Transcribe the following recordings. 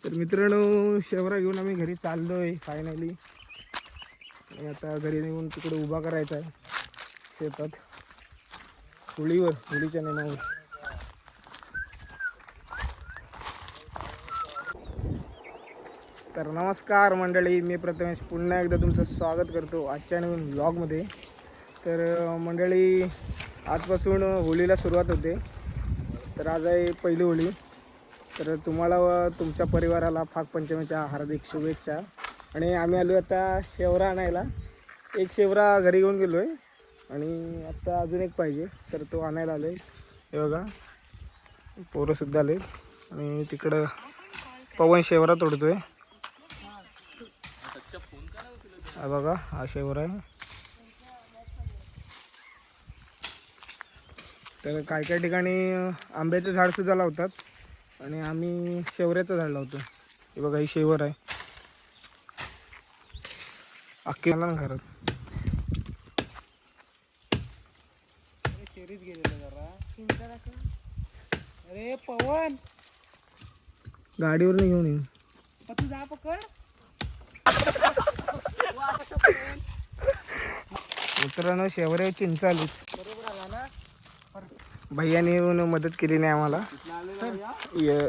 तर मित्रांनो शेवरा घेऊन आम्ही घरी चाललोय फायनली. आणि आता घरी निघून तिकडे उभा करायचा आहे शेतात होळीच्या नेमावर. तर नमस्कार मंडळी, मी प्रथमेश पुन्हा एकदा तुमचं स्वागत करतो आजच्या नवीन व्लॉगमध्ये. तर मंडळी, आजपासून होळीला सुरुवात होते. तर आज आहे पहिली होळी. तर तुम्हाला व तुमच्या परिवाराला फागपंचमीच्या हार्दिक शुभेच्छा. आणि आम्ही आलो आता शेवरा आणायला. एक शेवरा घरी घेऊन गेलो आहे आणि आत्ता अजून एक पाहिजे, तर तो आणायला आलो आहे. हे बघा, पोरंसुद्धा आले आणि तिकडं पवन शेवरा तोडतोय. हा बघा, हा शेवरा आहे. तर काही ठिकाणी आंब्याचं झाडसुद्धा लावतात आणि आम्ही शेवऱ्याचं झाड लावतो. हे बघा, ही शेवर आहे अख्खी ना घरात. शेरीत गेलेलं जरा चिंता. अरे पवन, गाडीवर घेऊन येऊ. तू जा पकड. मित्रांनो, शेवऱ्या चिंच आली. बरोबर आला ना. भैयाने येऊन मदत केली नाही आम्हाला.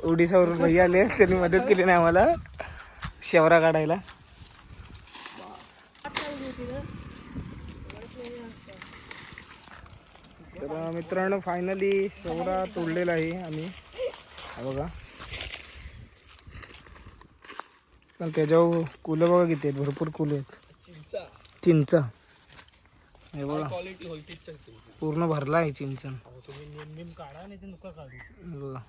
ओडिसावरून भैया आले, त्यांनी मदत केली नाही आम्हाला शेवरा काढायला. तर मित्रांनो, फायनली शेवरा तोडलेला आहे आम्ही. बघा, पण त्याच्यावर कुलं बघा किती आहेत, भरपूर कुलं आहेत. चिंचा हे बघा, पूर्ण भरला आहे चिंच. बघा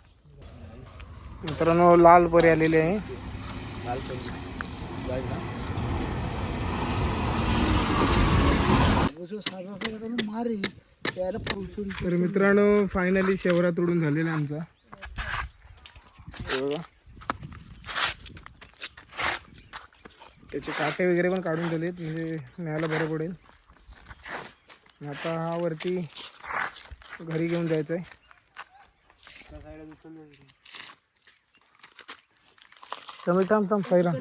मित्रांनो, लाल परी आलेले आहे. तर मित्रांनो, फायनली शेवरा तोडून झालेला आमचा. बघा, त्याचे काटे वगैरे पण काढून दिलेत, म्हणजे न्यायला बरं पडेल. आता हा वरती घरी घेऊन जायचं आहे. थांब पहिला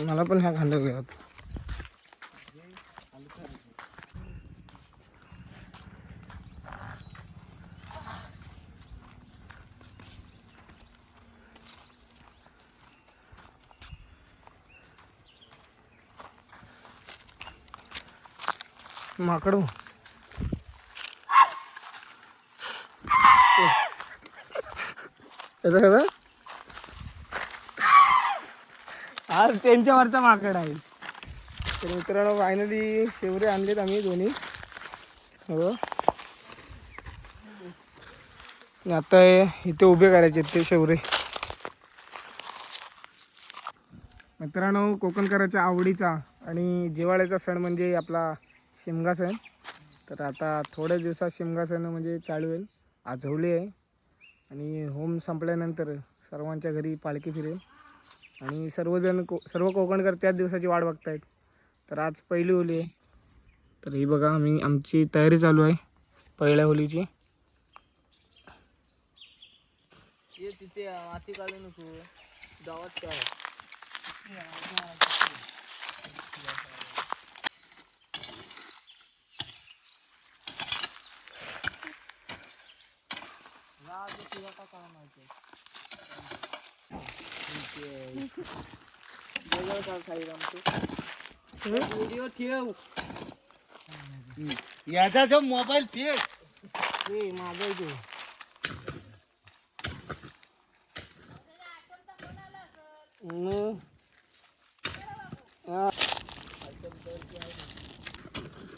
मला पण ह्या खांदा घ्या. माकडू आज त्यांच्यावरचा माकड आहे. तर मित्रांनो, फायनली शेवरे आणलेत आम्ही दोन्ही. हो, आता इथे उभे करायचे ते शेवरे. मित्रांनो, कोकणकराच्या आवडीचा आणि जिव्हाळ्याचा सण म्हणजे आपला शिमगा सण. तर आता थोड्या दिवसात शिमगा सण म्हणजे चालू होईल. आज होळी आहे आणि होम संपल्यानंतर सर्वांच्या घरी पालखी फिरेल आणि सर्व कोकणकर त्याच दिवसाची वाट बघतायत. तर आज पहिली होळी आहे. तर ही बघा, आमची तयारी चालू आहे पहिल्या होळीची. तिथे माती काढू नको गावात काय. व्हिडिओ ठेव. याचा जो मोबाईल फेक माझा इथे.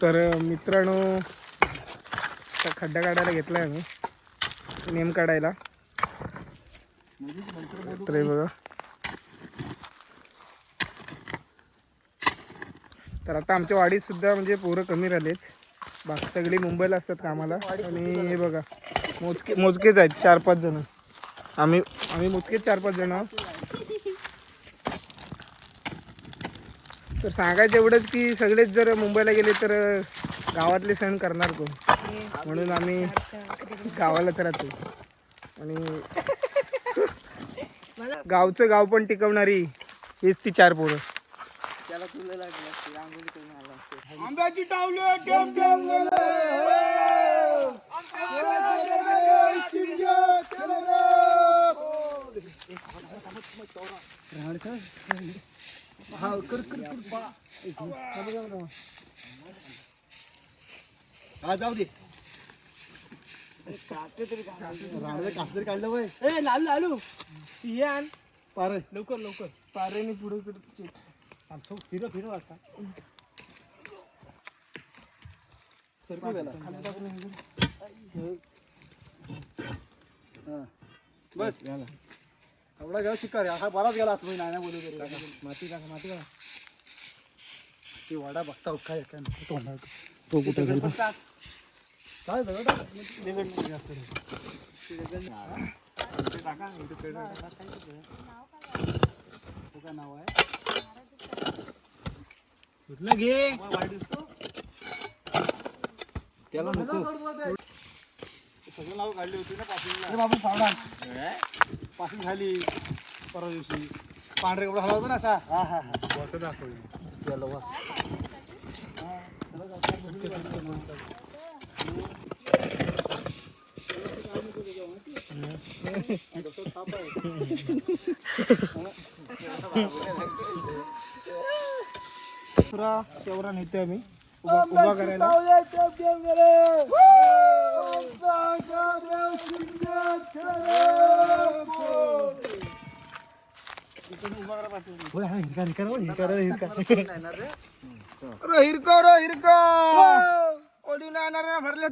तर मित्रांनो, खड्डा काढायला घेतलाय आम्ही, नेम काढायला. तर बघा, तर आता आमच्या वाडीत सुद्धा म्हणजे पोरं कमी राहिलेत. बाकी सगळी मुंबईला असतात कामाला. आणि हे बघा, मोजकेच आहेत 4-5 जण. आम्ही मोजकेच 4-5 जण आहोत. तर सांगायचं एवढंच की सगळेच जर मुंबईला गेले तर गावातले सण करणार कोण, म्हणून आम्ही गावालाच राहतो. आणि गावचं गाव पण टिकवणारी हीच ती 4 पोरं. त्याला तुला लागली असते रांगोळी करून आला असते. आंब्याची टावले टेम टेम गेले. हा जाऊ दे. काहीतरी काढलं वय. ए लालू लालू हे आण पारे लवकर लवकर. पारेने पुढे फिरो फिरो आता सरकू गेला. बस एवढा गेला शिकार हा बराच गेला तुम्ही नाही बोलू तरी. माती टाका माती टाका. ते वाडा बघता काय तो कुठे गेला काय दगड काय नाव आहे कुठलं घे त्याला नको. सगळं नाव काढली होती ना पासून. बाबू फावडा पासून झाली परवा दिवशी पांढरे कपडा घाला होता ना असा. हा हा हा दाखवली त्याला वा. शेवरा नेतोय आम्ही उभा करायला. हिरको रो हिरको ओली ना भरले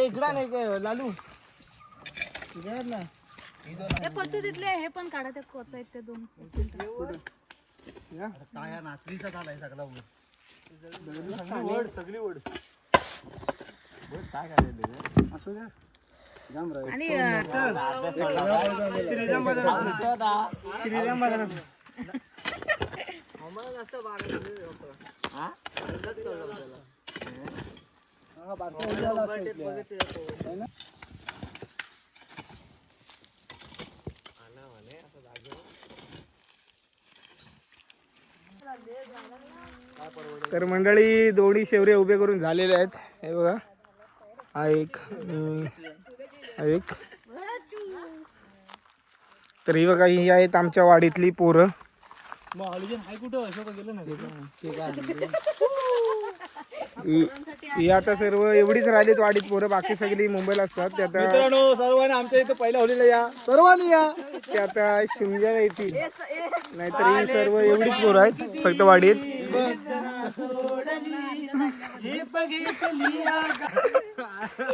इकडा नाही काय लालू इकडे ना. हे पत्तू तिथले हे पण काढा ते कोच आहेत ते 2. काय नाचणीचा झालाय सगळा वड सगळी वड काय करायचं असू द्या. आणि श्रीराम बाजारात श्रीराम बाजारात तर मंडळी दोन्ही शेवरे उभे करून झालेले आहेत. हे बघा हा एक हा एक. तर ही बघा ही आहेत आमच्या वाडीतली पोरं. ही आता सर्व एवढीच राहिलीत वाडीत पोरं, बाकी सगळी मुंबईला असतात. ते आता मित्रांनो सर्वांनी आमच्या इथं पहिल्या होलीला या सर्वांनी या. ते आता शिमग्याला येतील, नाहीतर ही सर्व एवढीच पोरं आहेत फक्त वाडीत.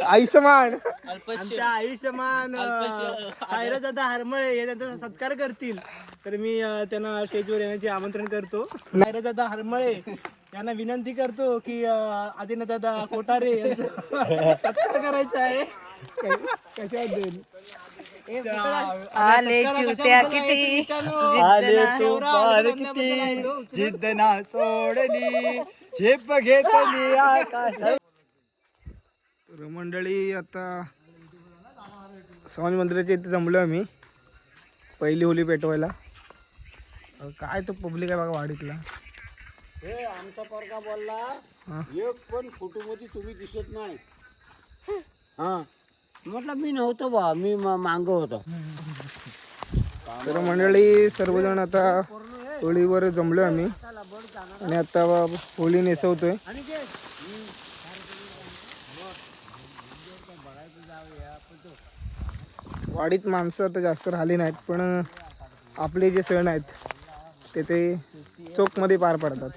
आयुष्यमान आमच्या आयुष्यमान सायरा दादा हरमळे हे त्यांचा सत्कार करतील, तर मी त्यांना स्टेजवर येण्याचे आमंत्रण करतो. सायरा दादा हरमळे यांना विनंती करतो की आदिनाथ दादा कोठारे यांचा सत्कार करायचा आहे. कशा देईल आले चुत्या किती जिद्द ना सोडली झेप घेतली आकाश. तर मंडळी आता समाज मंदिराच्या इथे जमलो आम्ही पहिली होली पेटवायला. काय तो पब्लिक आहे बघा वाडीतला. हे आमचा पोरगा बोलला एक पण फोटो मध्ये तुम्ही दिसत नाही. हा म्हटलं मी नव्हतो बा, मी मांग होतो. तर मंडळी सर्वजण आता होळीवर जमलो आम्ही आणि आता होळी नेसवतोय. वाडीत माणसं आता जास्त राहिली नाहीत, पण आपले जे सण आहेत ते चोकमध्ये पार पडतात.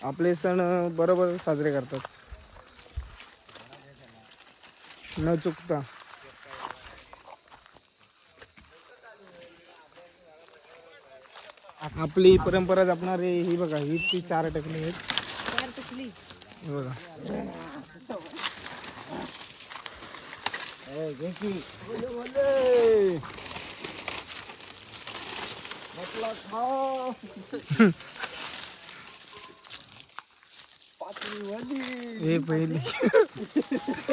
आपले सण बरोबर साजरे करतात न चुकता. आपली परंपरा जपणारे ही बघा ही ती 4 टकली आहेत. हे बघा हे पहिली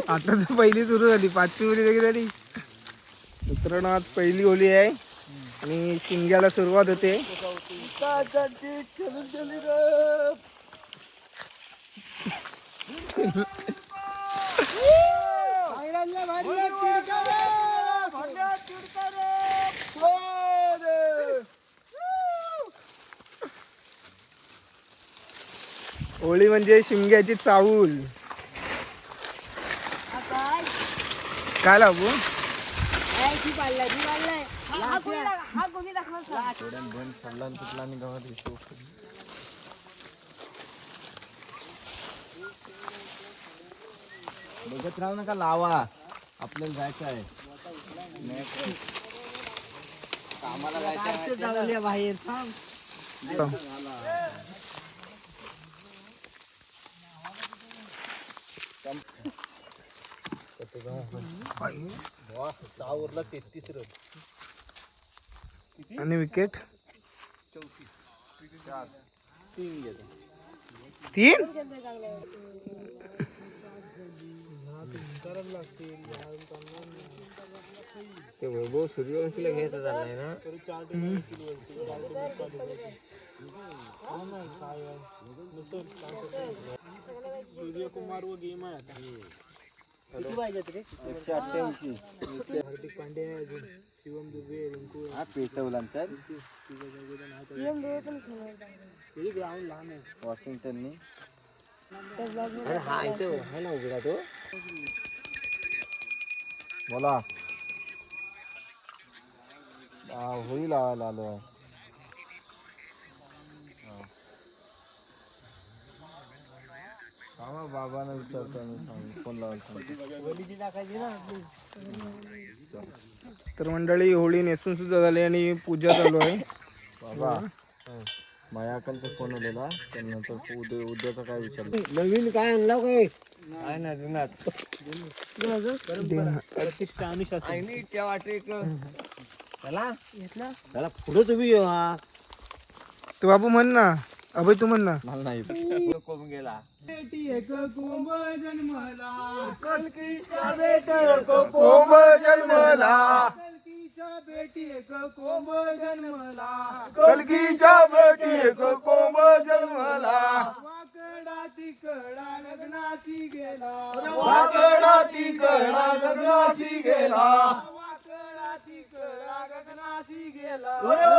आता तर पहिली सुरू झाली, 5वी होली लगेच झाली. मित्रांनो आज पहिली होली आहे आणि शिंग्याला सुरुवात होते. होळी म्हणजे शिमग्याची चावूल. काय लागू बघत राहू नका, लावा, आपल्याला जायचं आहे. कामाला जायचं बाहेर चावरला 33 रन. आणि विकेट 3. ते वैभव सूर्यवंशीला घ्यायचं झालंय ना. सूर्यकुमार व गेम आहे आता. किती पाहिजेत रे? 188. हार्दिक पांड्या, शिवम दुबे, रिंकू हा पेटवला तर ग्राउंड लहान आहे. वॉशिंग्टननी. अरे हा इथे आहे ना उभा तो. बोला. होळी लावायला आलो आहे. बाबांना विचारतो मी, फोन लावायला. होलीची टाकायची ना आपली. तर मंडळी होळी नेसून सुद्धा झाली आणि पूजा चालू आहे. बाबा मायाकलचा फोन आलेला, त्यानंतर उद्याचा काय विचार. नवीन काय आणला काय? आहे ना जुनाच. प्रतिष्ठा अनुशासन. त्याला पुढे तुम्ही येवा. तू बाबू म्हण ना, अभय तू म्हण ना. मला नाही कोण गेला. बेटी एक कोंब जन्मला, कलकीच्या बेटी एक कोंब जन्मला, कलकीच्या बेटी एक कोंब जन्मला, कलकीच्या बेटी एक कोंब जन्मला, वाकडा तिकडा लग्नाची गेला, वाकडा तिकडा लग्नाची गेला, वाकडा तिकडा गगनाची गेला,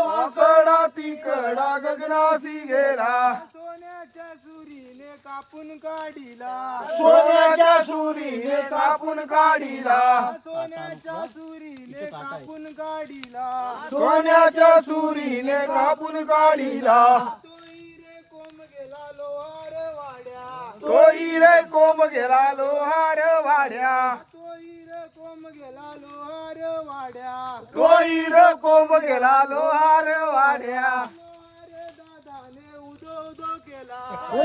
वाकडा तिकडा गगनाची गेला, सोन्याच्या सुरीने कापून काढिला, सोन्याच्या सुरीने कापून काढिला, सोन्याच्या सुरीने कापून काढिला, सोन्याच्या सुरीने कापून काढिला, तोही रे कोंब गेला लोहार वाड्या, तोही रे कोंब गेला लोहार वाड्या, तोही रे कोंब गेला लोहार वाड्या, तोही रे कोंब गेला लोहार वाड्या, लोहार दादाने उदो उदो केला,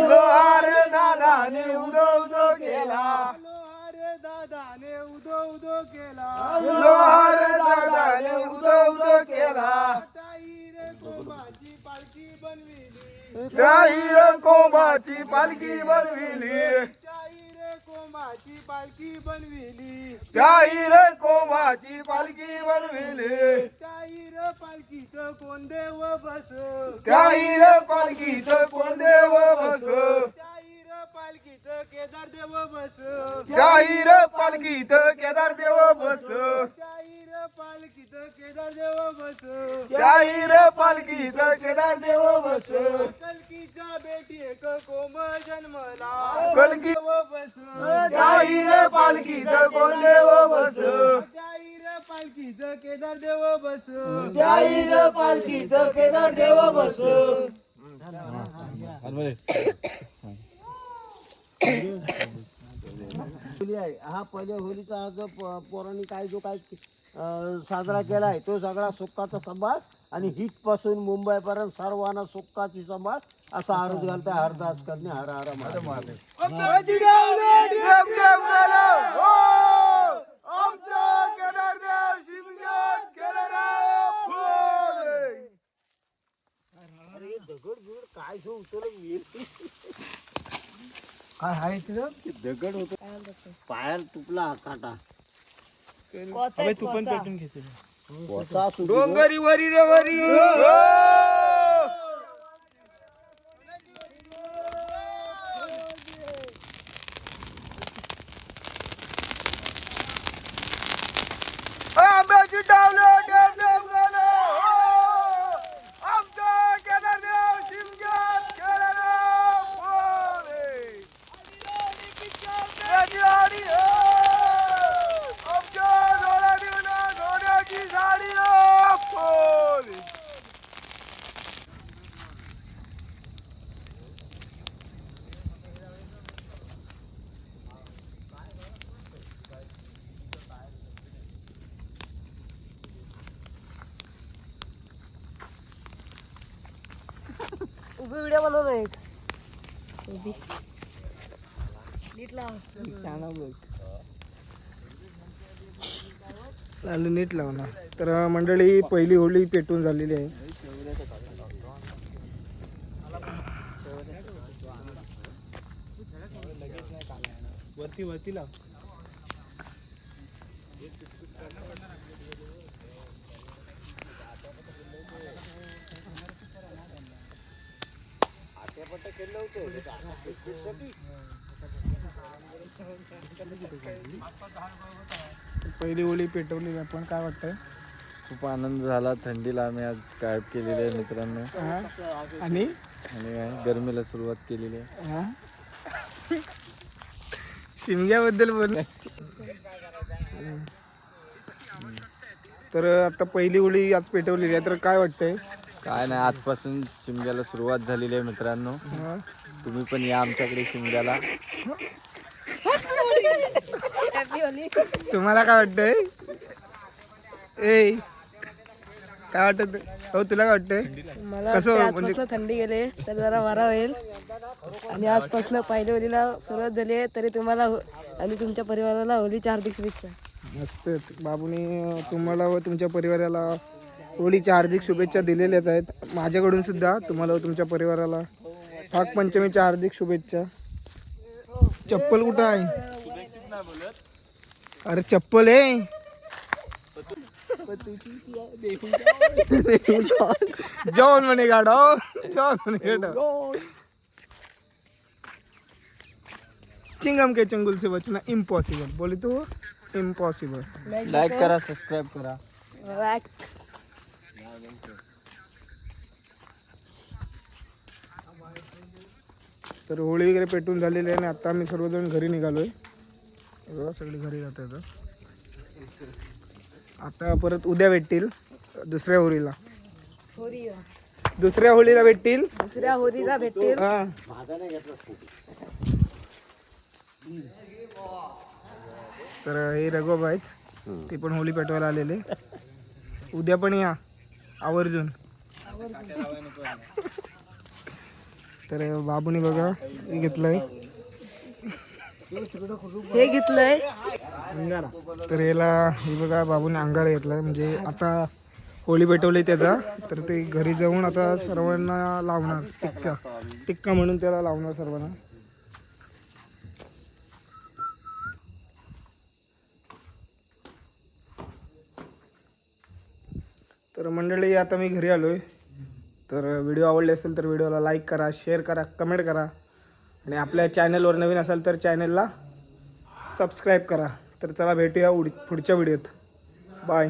लोहार दादाने उदो उदो केला, लोहार दादाने उदो उदो केला, लोहार दादाने उदो उदो केला, ताई रे कोंबाची पालखी बनविली, त्याही रे कोंबाची पालखी बनविली, ताई रे कोंबाची पालखी बनविली, त्याही रे कोंबाची पालखी बनविली, ताई रे पालखीचं कोण देव बस, त्याही रे पालखीचं कोण देव बस, ताई रे पालखीचं केदार देव बस, त्याही रे पालखीचं केदार देव बस, ताई रे पालखीचं केदार देव बस, त्याही रे पालखीचं केदार देव बस, कलकीच्या बेटी एक कोंब जन्मला, कलकी देव बस, त्याही रे पालखीचं कोण देव बस, ताई रे पालखीचं केदार देव बस, त्याही रे पालखीचं केदार देव बस. होली आहे हा पहिल्या होलीचा हा जो पोरांनी काय जो काय साजरा केलाय तो सगळा सुखाचा संभाळ आणि हिट पासून मुंबईपर्यंत सर्वांना सुखाची संभाळ असा आरज घालताय हरदास करणे हर हर महादेव. आमचा केदार देव शिमग्यात केदार काय आहे तिथं दगड होत पायाला तुपला काटा अबे, तू पण पेटून घेते डोंगरी वरी रे वरी आंब्याची डावलं डेम डेम झालं आमचं केदारदेव शिमग्यात केदारदेव बोले आमच्या जोराने सोन्याची साडी बोले उभी व्हिडिओ बनव ना एक उभी नीट लाव लालू नीट लावणार तर मंडळी पहिली होळी पेटून झालेली आहे वरती वरती लाव पहिली होळी पेटवली आपण काय वाटतंय खूप आनंद झाला. थंडीला आम्ही आज गायब केलेली आहे मित्रांनो हा? आणि आणि काय गरमीला सुरुवात केलेली आहे. हा? शिमग्याबद्दल बोल तर आता पहिली होळी आज पेटवलेली आहे तर काय वाटतंय काय नाही आजपासून शिमग्याला सुरुवात झालेली आहे मित्रांनो. हा? तुम्ही पण या आमच्याकडे शिमग्याला. हॅपी होली तुम्हाला काय वाटतंय ए काय वाटत हो तुला काय वाटतंय मला कसं वाटतं म्हणजे आजपासून थंडी गेले तर जरा बरा होईल आणि आजपासून पहिल्या होलीला सुरुवात झाली आहे तरी तुम्हाला आणि तुमच्या परिवाराला होलीच्या हार्दिक शुभेच्छा. मस्तच बाबूने तुम्हाला व तुमच्या परिवाराला होळीच्या हार्दिक शुभेच्छा दिलेल्याच आहेत माझ्याकडून सुद्धा तुम्हाला व तुमच्या परिवाराला नागपंचमीच्या हार्दिक शुभेच्छा. चप्पल कुठं आहे अरे चप्पल आहे जॉन म्हणे गाडो जॉन म्हणे गाडो चिंगम के चंगुल से बचना इम्पॉसिबल बोले तो इम्पॉसिबल. लाईक करा सबस्क्राईब करा. तर होळी वगैरे पेटून झालेली आहे आणि आता आम्ही सर्वजण घरी निघालोय बघा सगळे घरी जात आहेत. आता परत उद्या भेटतील दुसऱ्या होळीला दुसऱ्या होळीला भेटतील दुसऱ्या होलीला भेटतील. हा तर हे रघुबाई आहेत ते पण होळी पेटवायला आलेले उद्या पण या आवर्जून. तर बाबूने बघा हे घेतलंय हे घेतलंय तर याला हे बघा बाबूने अंगारा घेतलाय म्हणजे आता होळी पेटवली त्याचा तर ते घरी जाऊन आता सर्वांना लावणार टिक्का टिक्का म्हणून त्याला लावणार सर्वांना. तर मंडळी आता मी घरी आलोय. तर व्हिडिओ आवडले असेल तर व्हिडिओला लाईक करा शेअर करा कमेंट करा आणि आपल्या चॅनलवर नवीन असाल तर चॅनलला सबस्क्राईब करा. तर चला भेटूया पुढच्या व्हिडिओत. बाय.